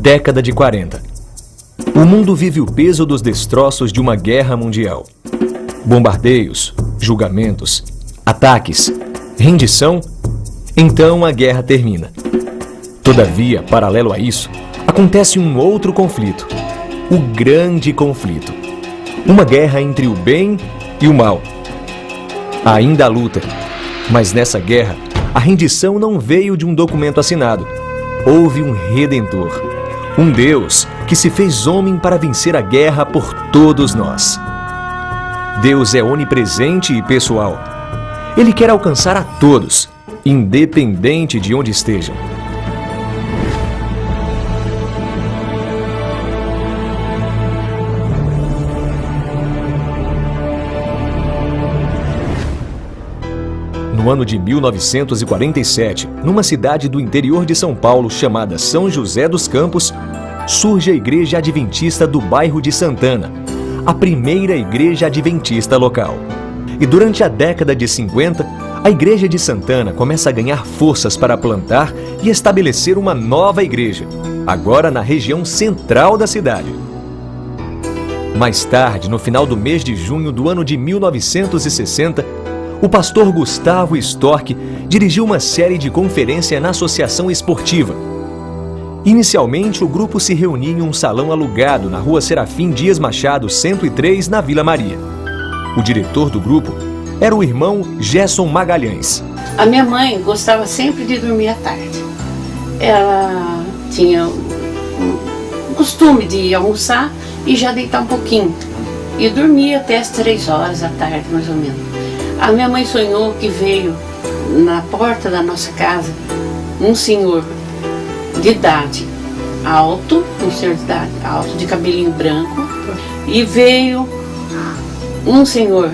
Década de 40. O mundo vive o peso dos destroços de uma guerra mundial. Bombardeios, julgamentos, ataques, rendição. Então a guerra termina. Todavia, paralelo a isso, acontece um outro conflito. O grande conflito. Uma guerra entre o bem e o mal. Há ainda a luta, mas nessa guerra, a rendição não veio de um documento assinado. Houve um Redentor, um Deus que se fez homem para vencer a guerra por todos nós. Deus é onipresente e pessoal. Ele quer alcançar a todos, independente de onde estejam. No ano de 1947, numa cidade do interior de São Paulo chamada São José dos Campos, surge a Igreja Adventista do bairro de Santana, a primeira igreja adventista local. E durante a década de 50, a Igreja de Santana começa a ganhar forças para plantar e estabelecer uma nova igreja, agora na região central da cidade. Mais tarde, no final do mês de junho do ano de 1960, o pastor Gustavo Storck dirigiu uma série de conferências na Associação Esportiva. Inicialmente, o grupo se reunia em um salão alugado na Rua Serafim Dias Machado, 103, na Vila Maria. O diretor do grupo era o irmão Gerson Magalhães. A minha mãe gostava sempre de dormir à tarde. Ela tinha o costume de almoçar e já deitar um pouquinho. E dormia até as 3 horas da tarde, mais ou menos. A minha mãe sonhou que veio na porta da nossa casa um senhor de idade alto, um senhor de idade alto, de cabelinho branco, e veio um senhor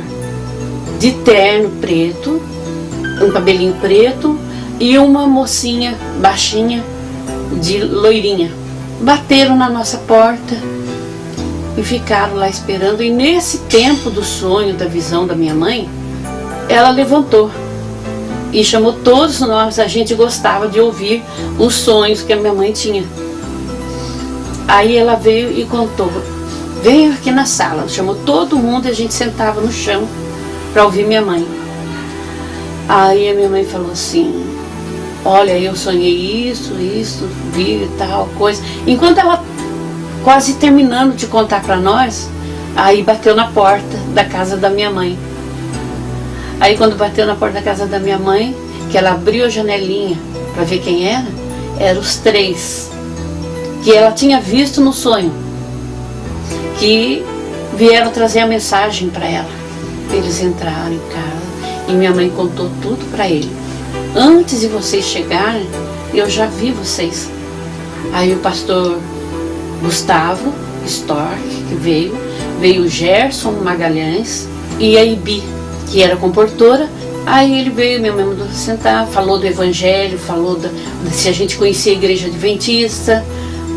de terno preto, um cabelinho preto, e uma mocinha baixinha, de loirinha. Bateram na nossa porta e ficaram lá esperando, e nesse tempo do sonho, da visão da minha mãe, ela levantou e chamou todos nós. A gente gostava de ouvir os sonhos que a minha mãe tinha. Aí ela veio e contou: veio aqui na sala, chamou todo mundo e a gente sentava no chão para ouvir minha mãe. Aí a minha mãe falou assim: olha, eu sonhei isso, vi tal coisa. Enquanto ela quase terminando de contar para nós, aí bateu na porta da casa da minha mãe. Aí quando bateu na porta da casa da minha mãe, que ela abriu a janelinha para ver quem era, eram os 3 que ela tinha visto no sonho, que vieram trazer a mensagem para ela. Eles entraram em casa e minha mãe contou tudo para ele. Antes de vocês chegarem, eu já vi vocês. Aí o pastor Gustavo Storck, que veio o Gerson Magalhães e a Ibi, que era comportora. Aí ele veio, minha mãe mandou sentar, falou do evangelho, falou se a gente conhecia a igreja adventista.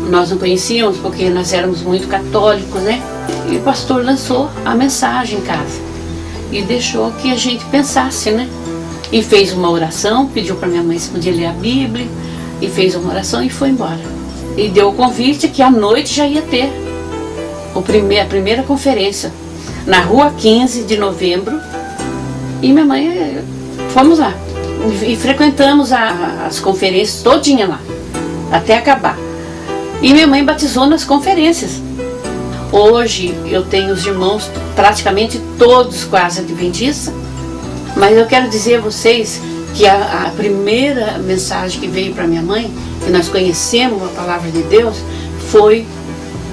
Nós não conhecíamos porque nós éramos muito católicos, né? E o pastor lançou a mensagem em casa e deixou que a gente pensasse, né? E fez uma oração, pediu para minha mãe se podia ler a Bíblia, e fez uma oração e foi embora. E deu o convite que à noite já ia ter a primeira conferência na Rua 15 de Novembro. E minha mãe, fomos lá e frequentamos as conferências todinha lá, até acabar. E minha mãe batizou nas conferências. Hoje eu tenho os irmãos praticamente todos quase adventistas, mas eu quero dizer a vocês que a primeira mensagem que veio para minha mãe, que nós conhecemos a palavra de Deus, foi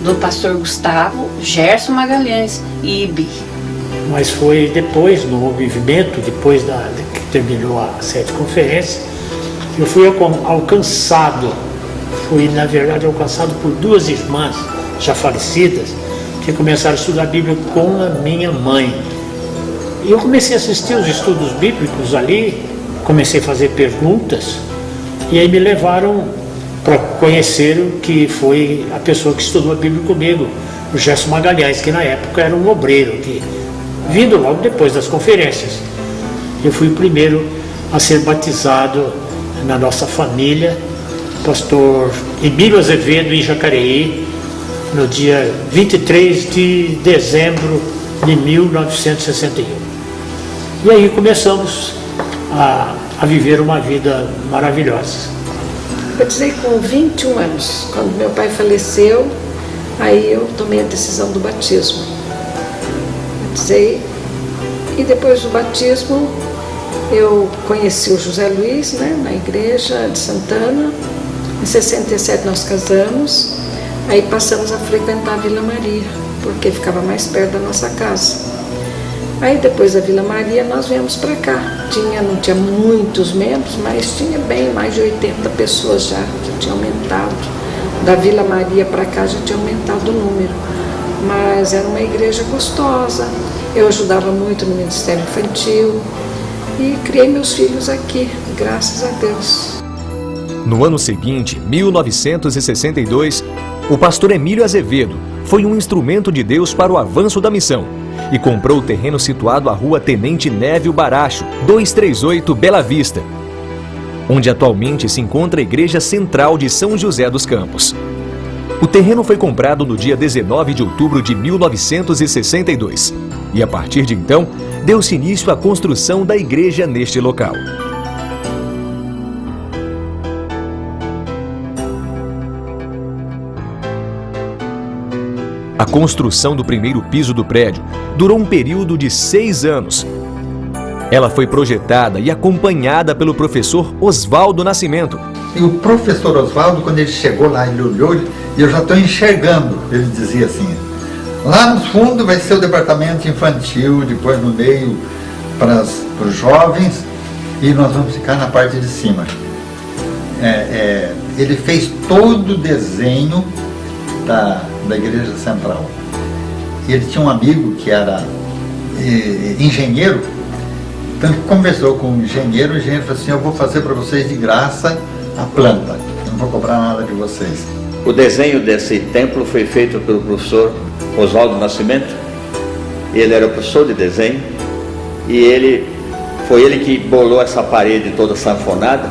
do pastor Gustavo, Gerson Magalhães e Ibi. Mas foi depois, no movimento, depois que terminou a 7 conferências, eu fui alcançado, na verdade alcançado por 2 irmãs já falecidas, que começaram a estudar a Bíblia com a minha mãe. E eu comecei a assistir os estudos bíblicos ali, comecei a fazer perguntas, e aí me levaram para conhecer o que foi a pessoa que estudou a Bíblia comigo, o Gerson Magalhães, que na época era um obreiro, vindo logo depois das conferências. Eu fui o primeiro a ser batizado na nossa família pastor Emílio Azevedo, em Jacareí, no dia 23 de dezembro de 1961. E aí começamos a viver uma vida maravilhosa. Eu batizei com 21 anos, quando meu pai faleceu, aí eu tomei a decisão do batismo. Batizei e depois do batismo eu conheci o José Luiz, né, na igreja de Santana. Em 67 nós casamos, aí passamos a frequentar a Vila Maria, porque ficava mais perto da nossa casa. Aí depois da Vila Maria nós viemos para cá. Não tinha muitos membros, mas tinha bem mais de 80 pessoas já tinha aumentado. Da Vila Maria para cá já tinha aumentado o número. Mas era uma igreja gostosa. Eu ajudava muito no Ministério Infantil e criei meus filhos aqui, graças a Deus. No ano seguinte, 1962, o pastor Emílio Azevedo foi um instrumento de Deus para o avanço da missão e comprou o terreno situado à rua Tenente Névio Baracho, 238 Bela Vista, onde atualmente se encontra a Igreja Central de São José dos Campos. O terreno foi comprado no dia 19 de outubro de 1962 e, a partir de então, deu-se início à construção da igreja neste local. A construção do primeiro piso do prédio durou um período de 6 anos. Ela foi projetada e acompanhada pelo professor Oswaldo Nascimento. E o professor Oswaldo, quando ele chegou lá, ele olhou e eu já estou enxergando, ele dizia assim, lá no fundo vai ser o departamento infantil, depois no meio para os jovens e nós vamos ficar na parte de cima. Ele fez todo o desenho da Igreja Central. Ele tinha um amigo que era engenheiro, então ele conversou com o engenheiro falou assim, eu vou fazer para vocês de graça a planta, eu não vou cobrar nada de vocês. O desenho desse templo foi feito pelo professor Oswaldo Nascimento. Ele era professor de desenho e foi ele que bolou essa parede toda sanfonada,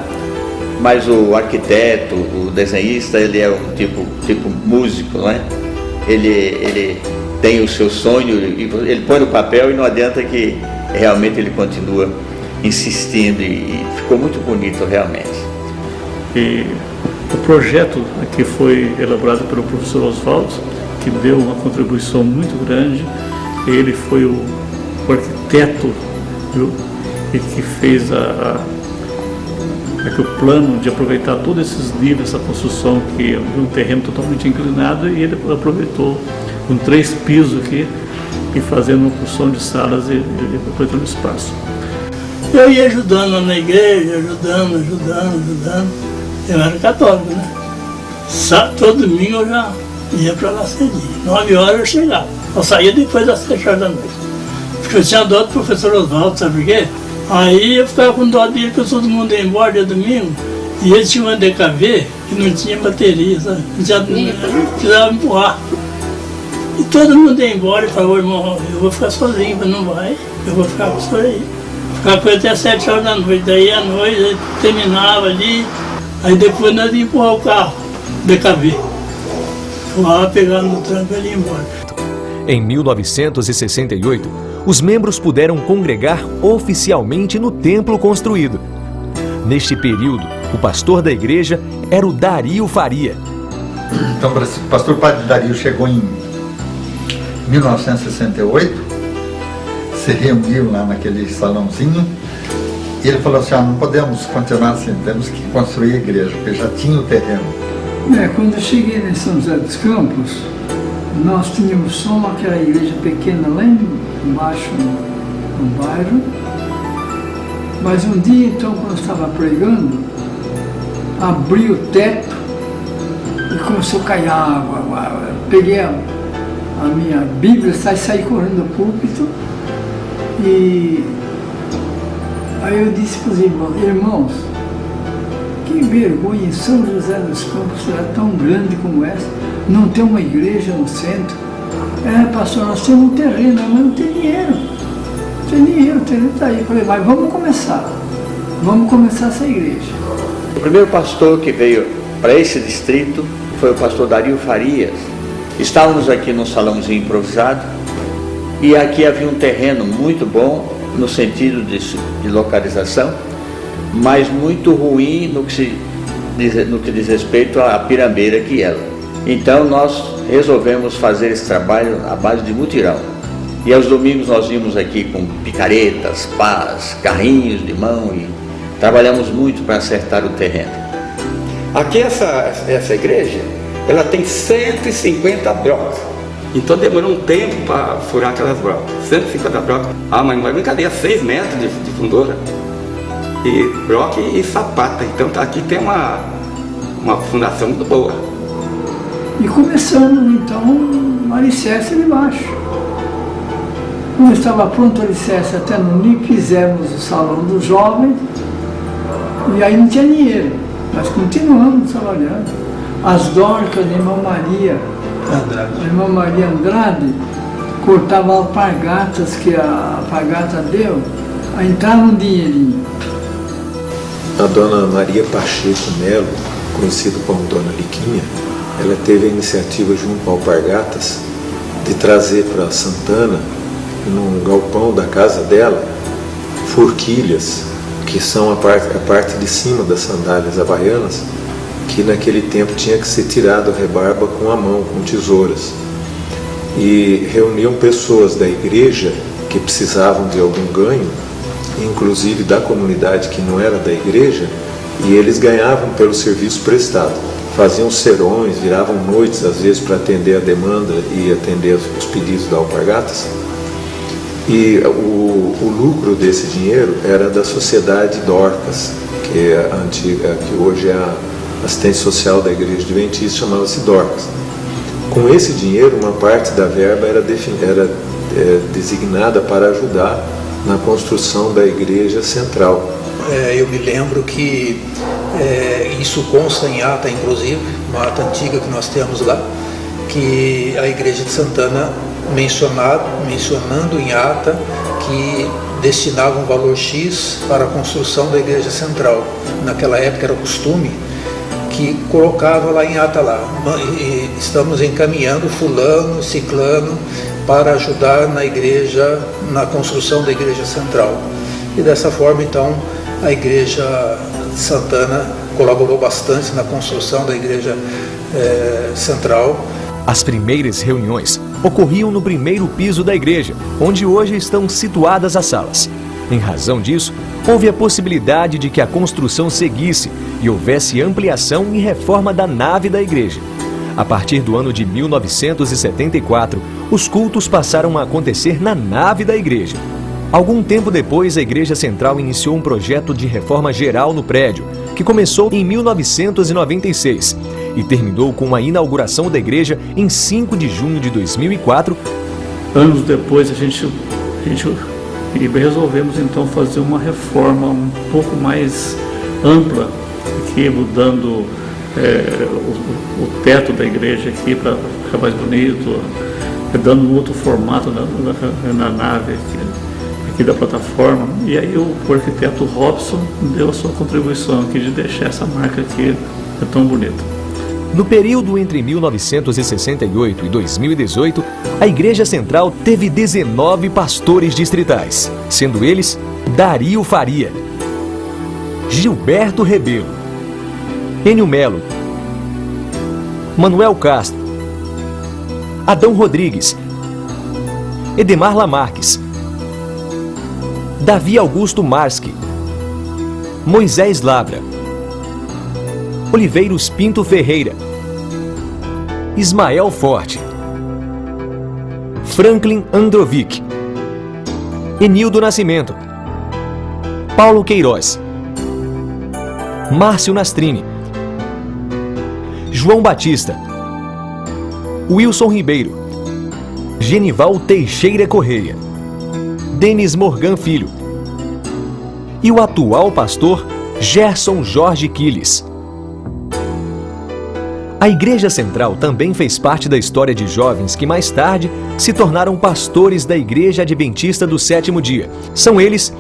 mas o arquiteto, o desenhista, ele é um tipo músico, né? Ele tem o seu sonho, ele põe no papel e não adianta que realmente ele continua insistindo e ficou muito bonito realmente. E o projeto que foi elaborado pelo professor Oswaldo, que deu uma contribuição muito grande, ele foi o arquiteto, viu? E que fez o plano de aproveitar todos esses níveis, essa construção que é um terreno totalmente inclinado, e ele aproveitou com 3 pisos aqui e fazendo uma construção de salas e aproveitando o espaço. Eu ia ajudando na igreja, ajudando. Eu era católico, né? Todo domingo eu já ia para lá cedinho. 9 horas eu chegava. Eu saía depois das 7 horas da noite. Porque eu tinha dó do professor Oswaldo, sabe por quê? Aí eu ficava com dó dele, porque todo mundo ia embora dia domingo. E ele tinha uma DKV que não tinha bateria, sabe? Precisava empurrar. E todo mundo ia embora e falou, irmão, eu vou ficar sozinho, mas não vai, eu vou ficar com o senhor aí. Ficava com ele até 7 horas da noite. Daí à noite ele terminava ali. Aí depois nós íamos empurrar o carro, DKV. Lá pegando no tranco e ele ia embora. Em 1968, os membros puderam congregar oficialmente no templo construído. Neste período, o pastor da igreja era o Dario Faria. Então, o pastor Padre Dario chegou em 1968, se reuniu lá naquele salãozinho. E ele falou assim, não podemos continuar assim, temos que construir a igreja, porque já tinha o terreno. Quando eu cheguei em São José dos Campos, nós tínhamos só aquela igreja pequena lá embaixo no bairro. Mas um dia, então, quando eu estava pregando, abri o teto e começou a cair água. Peguei a minha Bíblia, saí correndo do púlpito e aí eu disse para os irmãos, que vergonha, em São José dos Campos será tão grande como essa, não tem uma igreja no centro. Pastor, nós temos um terreno, mas não tem dinheiro. Não tem dinheiro, o terreno está aí. Eu falei, mas vamos começar essa igreja. O primeiro pastor que veio para esse distrito foi o pastor Dario Farias. Estávamos aqui num salãozinho improvisado e aqui havia um terreno muito bom no sentido de localização, mas muito ruim no que diz respeito à pirambeira que era. Então nós resolvemos fazer esse trabalho à base de mutirão. E aos domingos nós íamos aqui com picaretas, pás, carrinhos de mão e trabalhamos muito para acertar o terreno. Aqui essa igreja, ela tem 150 brocas. Então demorou um tempo para furar aquelas brocas. 150 brocas. Ah, mas não é brincadeira, 6 metros de fundura. E broca e sapata. Então aqui tem uma fundação muito boa. E começamos então o alicerce de baixo. Quando estava pronto o alicerce até no NIC, fizemos o salão dos jovens. E aí não tinha dinheiro. Nós continuamos trabalhando. As dorcas da irmã Maria Andrade. A irmã Maria Andrade cortava alpargatas que a alpargata deu, aí entrava um dinheirinho. A dona Maria Pacheco Melo, conhecida como Dona Liquinha, ela teve a iniciativa junto ao Alpargatas de trazer para Santana, num galpão da casa dela, forquilhas, que são a parte de cima das sandálias havaianas, que naquele tempo tinha que ser tirado a rebarba com a mão, com tesouras. E reuniam pessoas da igreja que precisavam de algum ganho, inclusive da comunidade que não era da igreja, e eles ganhavam pelo serviço prestado. Faziam serões, viravam noites às vezes para atender a demanda e atender os pedidos da Alpargatas. E o lucro desse dinheiro era da Sociedade Dorcas, que é a antiga, que hoje é a assistência social da Igreja Adventista, chamava-se Dorcas. Com esse dinheiro, uma parte da verba era designada para ajudar na construção da Igreja Central. Eu me lembro que isso consta em ata, inclusive, uma ata antiga que nós temos lá, que a Igreja de Santana mencionando em ata que destinava um valor X para a construção da Igreja Central. Naquela época era costume que colocava lá em ata lá, e estamos encaminhando fulano, ciclano para ajudar na igreja, na construção da Igreja Central. E dessa forma então a Igreja de Santana colaborou bastante na construção da Igreja Central. As primeiras reuniões ocorriam no primeiro piso da igreja, onde hoje estão situadas as salas. Em razão disso, houve a possibilidade de que a construção seguisse e houvesse ampliação e reforma da nave da igreja. A partir do ano de 1974, os cultos passaram a acontecer na nave da igreja. Algum tempo depois, a Igreja Central iniciou um projeto de reforma geral no prédio, que começou em 1996 e terminou com a inauguração da igreja em 5 de junho de 2004. Anos depois, a gente resolvemos então fazer uma reforma um pouco mais ampla, aqui mudando o teto da igreja aqui para ficar mais bonito, dando um outro formato na nave aqui da plataforma. E aí o arquiteto Robson deu a sua contribuição aqui de deixar essa marca aqui tão bonita. No período entre 1968 e 2018, a Igreja Central teve 19 pastores distritais, sendo eles Dario Faria, Gilberto Rebelo, Enio Melo, Manuel Castro, Adão Rodrigues, Edemar Lamarques, Davi Augusto Marski, Moisés Lavra, Oliveiros Pinto Ferreira, Ismael Forte, Franklin Androvic, Enildo Nascimento, Paulo Queiroz, Márcio Nastrini, João Batista, Wilson Ribeiro, Genival Teixeira Correia, Denis Morgan Filho e o atual pastor Gerson Jorge Quiles. A Igreja Central também fez parte da história de jovens que mais tarde se tornaram pastores da Igreja Adventista do Sétimo Dia. São eles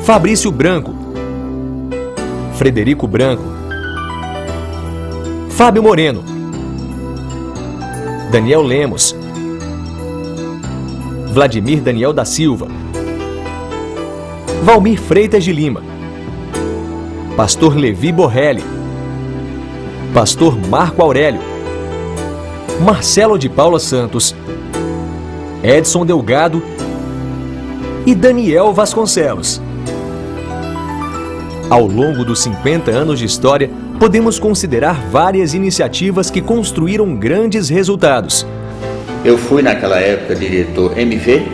Fabrício Branco, Frederico Branco, Fábio Moreno, Daniel Lemos, Vladimir Daniel da Silva, Valmir Freitas de Lima, Pastor Levi Borrelli, Pastor Marco Aurélio, Marcelo de Paula Santos, Edson Delgado e Daniel Vasconcelos. Ao longo dos 50 anos de história, podemos considerar várias iniciativas que construíram grandes resultados. Eu fui naquela época diretor MV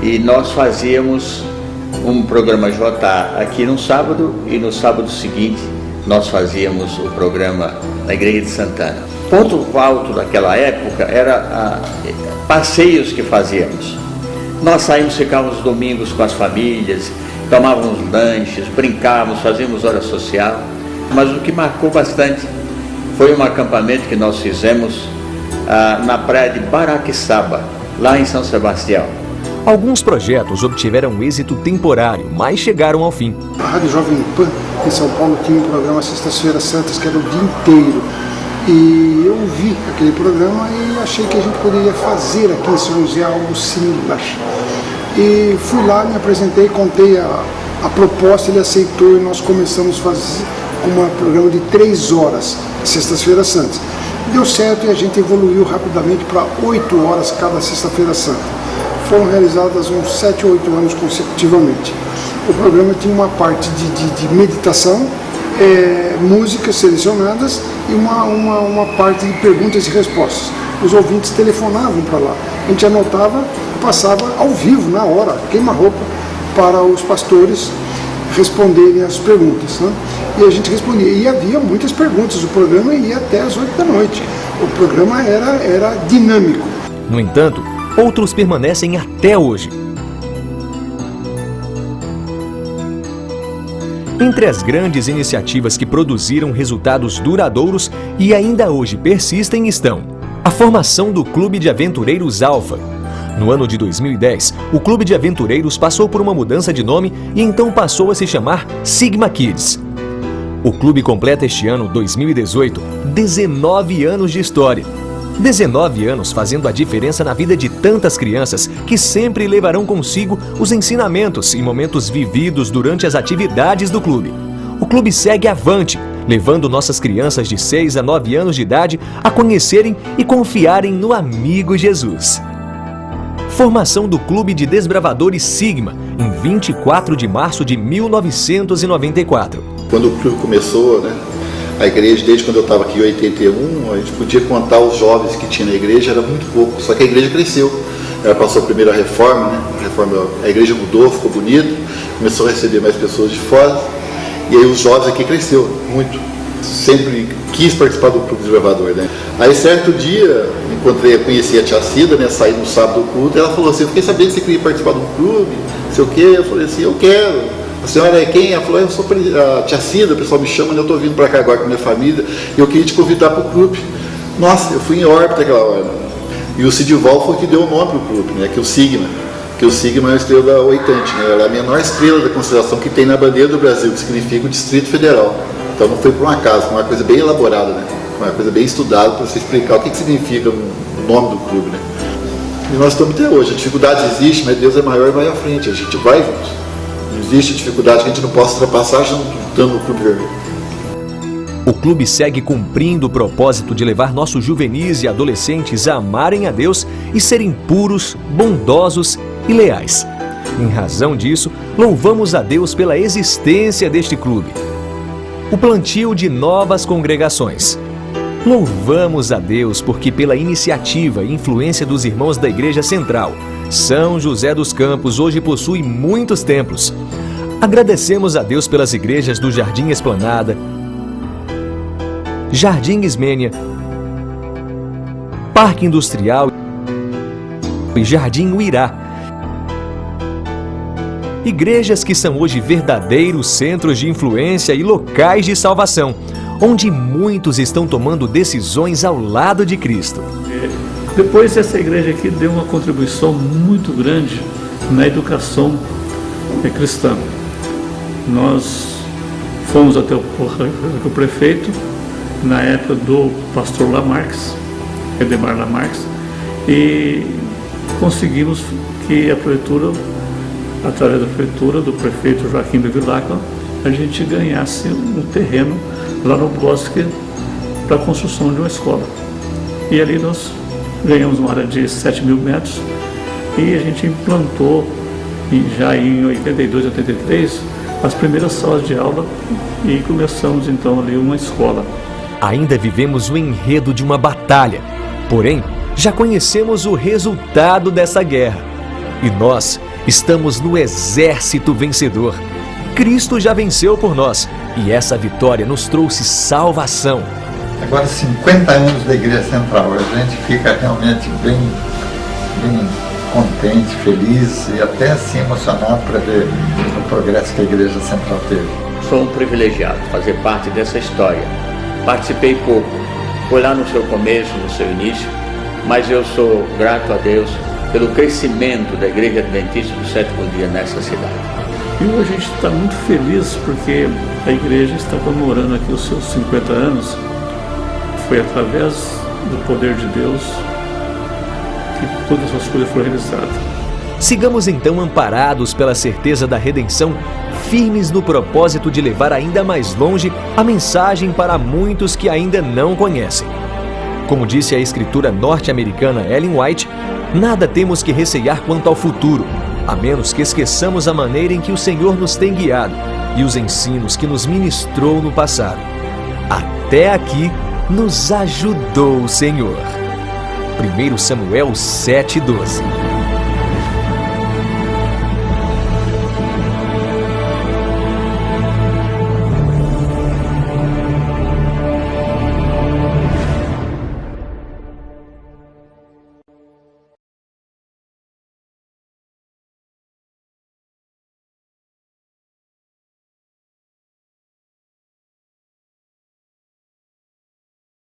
e nós fazíamos um programa JA aqui no sábado e no sábado seguinte nós fazíamos o programa na Igreja de Santana. Ponto alto daquela época era passeios que fazíamos. Nós saímos, ficávamos domingos com as famílias, tomávamos lanches, brincávamos, fazíamos hora social. Mas o que marcou bastante foi um acampamento que nós fizemos na praia de Baraquissaba, lá em São Sebastião. Alguns projetos obtiveram êxito temporário, mas chegaram ao fim. A Rádio Jovem Pan, em São Paulo, tinha um programa Sextas-feiras Santas, que era o dia inteiro. E eu vi aquele programa e achei que a gente poderia fazer aqui em São José algo similar. E fui lá, me apresentei, contei a proposta, ele aceitou e nós começamos a fazer um programa de 3 horas, Sextas-feiras Santas. Deu certo e a gente evoluiu rapidamente para 8 horas cada Sexta-feira Santa. Foram realizadas uns 7 ou 8 anos consecutivamente. O programa tinha uma parte de meditação, músicas selecionadas e uma parte de perguntas e respostas. Os ouvintes telefonavam para lá. A gente anotava, passava ao vivo, na hora, queima-roupa, para os pastores responderem as perguntas, né? E a gente respondia. E havia muitas perguntas. O programa ia até as 8 da noite. O programa era dinâmico. No entanto, outros permanecem até hoje. Entre as grandes iniciativas que produziram resultados duradouros e ainda hoje persistem estão a formação do Clube de Aventureiros Alfa. No ano de 2010, o Clube de Aventureiros passou por uma mudança de nome e então passou a se chamar Sigma Kids. O clube completa este ano, 2018, 19 anos de história. 19 anos fazendo a diferença na vida de tantas crianças que sempre levarão consigo os ensinamentos e momentos vividos durante as atividades do clube. O clube segue avante, levando nossas crianças de 6 a 9 anos de idade a conhecerem e confiarem no amigo Jesus. Formação do Clube de Desbravadores Sigma, em 24 de março de 1994. Quando o clube começou, a igreja, desde quando eu estava aqui em 81, a gente podia contar os jovens que tinha na igreja, era muito pouco, só que a igreja cresceu. Ela passou a primeira reforma, a igreja mudou, ficou bonita, começou a receber mais pessoas de fora, e aí os jovens aqui cresceu muito. Sempre quis participar do Clube Desbravador, Aí certo dia, conheci a tia Cida, saí no sábado do culto, e ela falou assim, eu fiquei sabendo que você queria participar do clube, não sei o quê, eu falei assim, eu quero. A senhora é quem? Ela falou, eu sou a tia Cida, o pessoal me chama, eu estou vindo para cá agora com a minha família, e eu queria te convidar para o clube. Nossa, eu fui em órbita aquela hora. E o Sidival foi que deu o nome para o clube, que é o Sigma. Que o Sigma é uma estrela oitante, ela é a menor estrela da constelação que tem na bandeira do Brasil, que significa o Distrito Federal. Então não foi por um acaso, foi uma coisa bem elaborada, uma coisa bem estudada para você explicar o que significa o nome do clube. E nós estamos até hoje, a dificuldade existe, mas Deus é maior e vai à frente, a gente vai junto. Não existe dificuldade que a gente não possa ultrapassar juntando o Clube Vermelho. O clube segue cumprindo o propósito de levar nossos juvenis e adolescentes a amarem a Deus e serem puros, bondosos e leais. Em razão disso, louvamos a Deus pela existência deste clube. O plantio de novas congregações. Louvamos a Deus porque pela iniciativa e influência dos irmãos da Igreja Central, São José dos Campos hoje possui muitos templos. Agradecemos a Deus pelas igrejas do Jardim Esplanada, Jardim Ismênia, Parque Industrial e Jardim Uirá. Igrejas que são hoje verdadeiros centros de influência e locais de salvação, onde muitos estão tomando decisões ao lado de Cristo. Depois essa igreja aqui deu uma contribuição muito grande na educação cristã. Nós fomos até o prefeito na época do pastor Lamarques, Edemar Lamarques, e conseguimos que a prefeitura, através da prefeitura, do prefeito Joaquim Bevilacqua, a gente ganhasse um terreno lá no bosque para a construção de uma escola. E ali nós ganhamos uma área de 7.000 metros e a gente implantou, já em 82, 83, as primeiras salas de aula e começamos então ali uma escola. Ainda vivemos o enredo de uma batalha, porém já conhecemos o resultado dessa guerra. E nós estamos no exército vencedor. Cristo já venceu por nós e essa vitória nos trouxe salvação. Agora 50 anos da Igreja Central, a gente fica realmente bem contente, feliz e até assim emocionado para ver o progresso que a Igreja Central teve. Sou um privilegiado fazer parte dessa história. Participei pouco, foi lá no seu começo, no seu início, mas eu sou grato a Deus pelo crescimento da Igreja Adventista do Sétimo Dia nessa cidade. E hoje a gente está muito feliz porque a igreja está comemorando aqui os seus 50 anos. Foi através do poder de Deus que todas essas coisas foram realizadas. Sigamos então amparados pela certeza da redenção, firmes no propósito de levar ainda mais longe a mensagem para muitos que ainda não conhecem. Como disse a escritora norte-americana Ellen White, nada temos que recear quanto ao futuro, a menos que esqueçamos a maneira em que o Senhor nos tem guiado e os ensinos que nos ministrou no passado. Até aqui nos ajudou o Senhor. 1 Samuel 7:12.